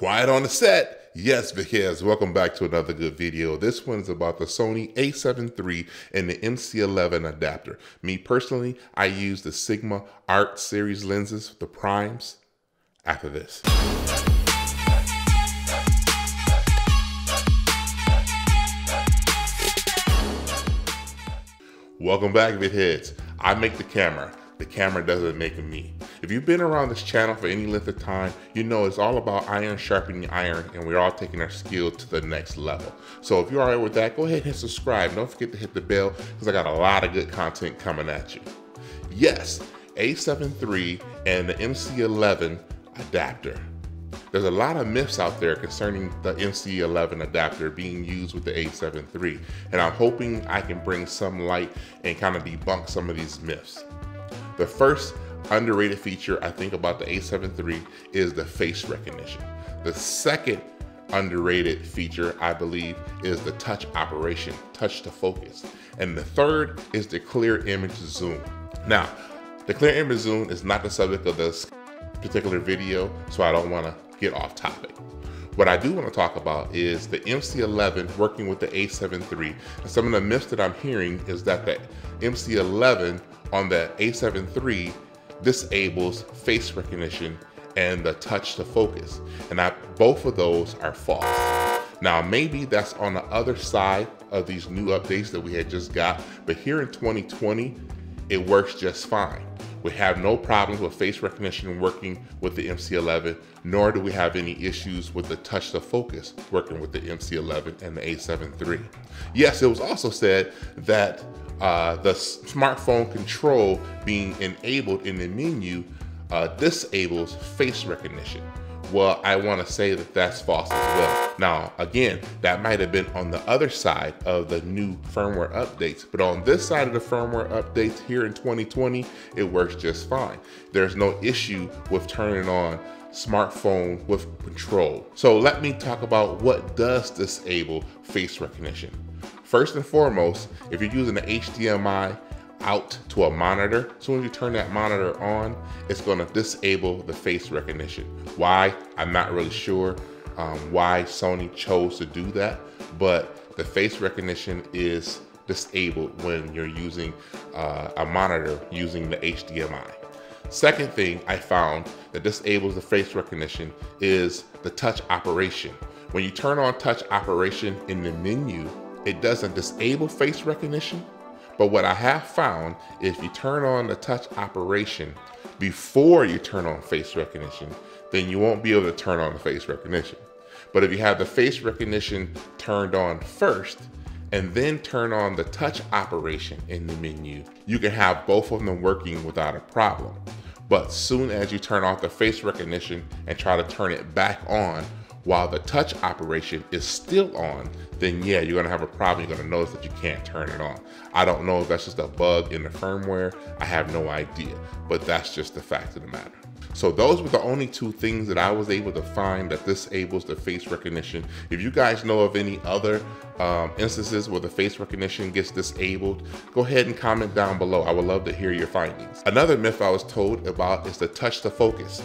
Quiet on the set. Yes, because welcome back to another good video. This one's about the Sony a7 III and the MC-11 adapter. Me personally, I use the Sigma Art series lenses, the primes, after this. Welcome back, VidHeads. I make the camera. The camera doesn't make me. If you've been around this channel for any length of time, you know it's all about iron sharpening iron, and we're all taking our skill to the next level. So if you're all right with that, go ahead and hit subscribe. Don't forget to hit the bell because I got a lot of good content coming at you. Yes, a7 III and the MC-11 adapter. There's a lot of myths out there concerning the MC-11 adapter being used with the a7 III, and I'm hoping I can bring some light and kind of debunk some of these myths. The first underrated feature I think about the a7 III is the face recognition. The second underrated feature, I believe, is the touch operation, touch to focus. And the third is the clear image zoom. Now, the clear image zoom is not the subject of this particular video, so I don't want to get off topic. What I do want to talk about is the MC-11 working with the a7 III. And some of the myths that I'm hearing is that the MC-11 on the a7 III disables face recognition and the touch to focus. And both of those are false. Now, maybe that's on the other side of these new updates that we had just got, but here in 2020, it works just fine. We have no problems with face recognition working with the MC-11, nor do we have any issues with the touch to focus working with the MC-11 and the a7 III. Yes, it was also said that the smartphone control being enabled in the menu disables face recognition. Well, I want to say that that's false as well. Now, again, that might have been on the other side of the new firmware updates, but on this side of the firmware updates here in 2020, it works just fine. There's no issue with turning on smartphone with control. So let me talk about what does disable face recognition. First and foremost, if you're using the HDMI out to a monitor, as soon as you turn that monitor on, it's going to disable the face recognition. Why? I'm not really sure why Sony chose to do that, but the face recognition is disabled when you're using a monitor using the HDMI. Second thing I found that disables the face recognition is the touch operation. When you turn on touch operation in the menu, it doesn't disable face recognition. But what I have found, if you turn on the touch operation before you turn on face recognition, then you won't be able to turn on the face recognition. But if you have the face recognition turned on first and then turn on the touch operation in the menu, you can have both of them working without a problem. But soon as you turn off the face recognition and try to turn it back on while the touch operation is still on, then yeah, you're gonna have a problem. You're gonna notice that you can't turn it on. I don't know if that's just a bug in the firmware. I have no idea, but that's just the fact of the matter. So those were the only two things that I was able to find that disables the face recognition. If you guys know of any other instances where the face recognition gets disabled, go ahead and comment down below. I would love to hear your findings. Another myth I was told about is the touch to focus.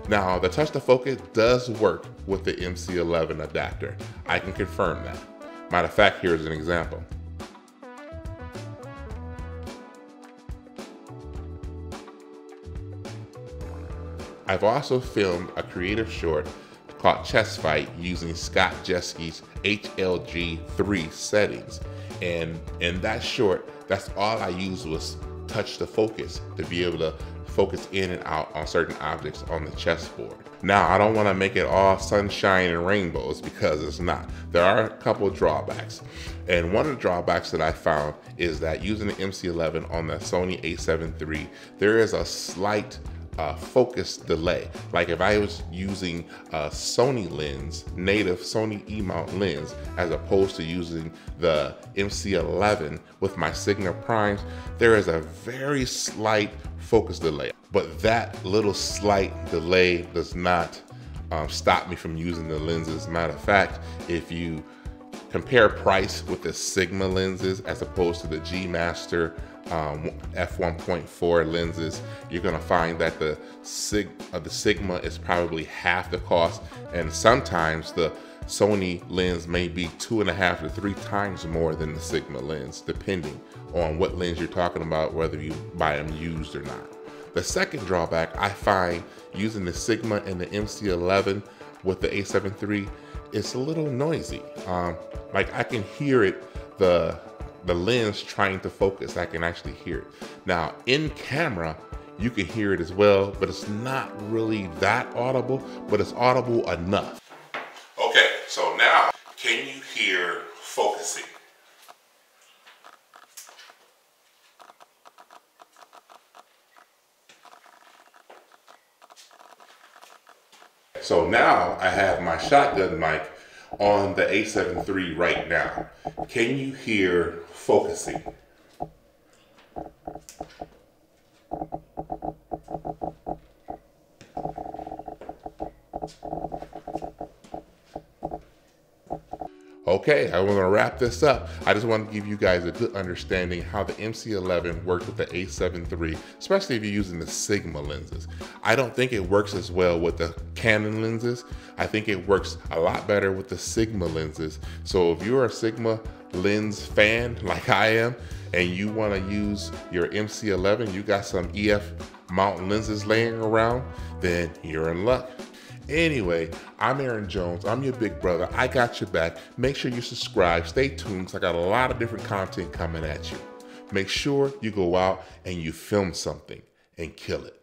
Now, the touch to focus does work with the MC-11 adapter. I can confirm that. Matter of fact, here's an example. I've also filmed a creative short called Chess Fight using Scott Jeske's HLG3 settings. And in that short, that's all I used was touch to focus to be able to focus in and out on certain objects on the chessboard. Now, I don't want to make it all sunshine and rainbows because it's not. There are a couple of drawbacks. And one of the drawbacks that I found is that using the MC-11 on the Sony a7 III, there is a slight focus delay. Like if I was using a Sony lens, native Sony E-mount lens, as opposed to using the MC-11 with my Sigma primes, there is a very slight focus delay. But that little slight delay does not stop me from using the lenses. Matter of fact, if you compare price with the Sigma lenses as opposed to the G Master f1.4 lenses, you're gonna find that the Sigma is probably half the cost, and sometimes the Sony lens may be 2.5 to 3 times more than the Sigma lens, depending on what lens you're talking about, whether you buy them used or not. The second drawback I find using the Sigma and the MC-11 with the A7 III, it's a little noisy. Like I can hear it, the lens trying to focus, I can actually hear it. Now in camera, you can hear it as well, but it's not really that audible, but it's audible enough. Okay, so now, can you hear focusing? So now I have my shotgun mic on the A7 III right now. Can you hear focusing? Okay, I want to wrap this up. I just want to give you guys a good understanding how the MC-11 works with the A7 III, especially if you're using the Sigma lenses. I don't think it works as well with the Canon lenses. I think it works a lot better with the Sigma lenses. So if you're a Sigma lens fan like I am, and you want to use your MC-11, you got some EF mount lenses laying around, then you're in luck. Anyway, I'm Aaron Jones. I'm your big brother. I got your back. Make sure you subscribe. Stay tuned because I got a lot of different content coming at you. Make sure you go out and you film something and kill it.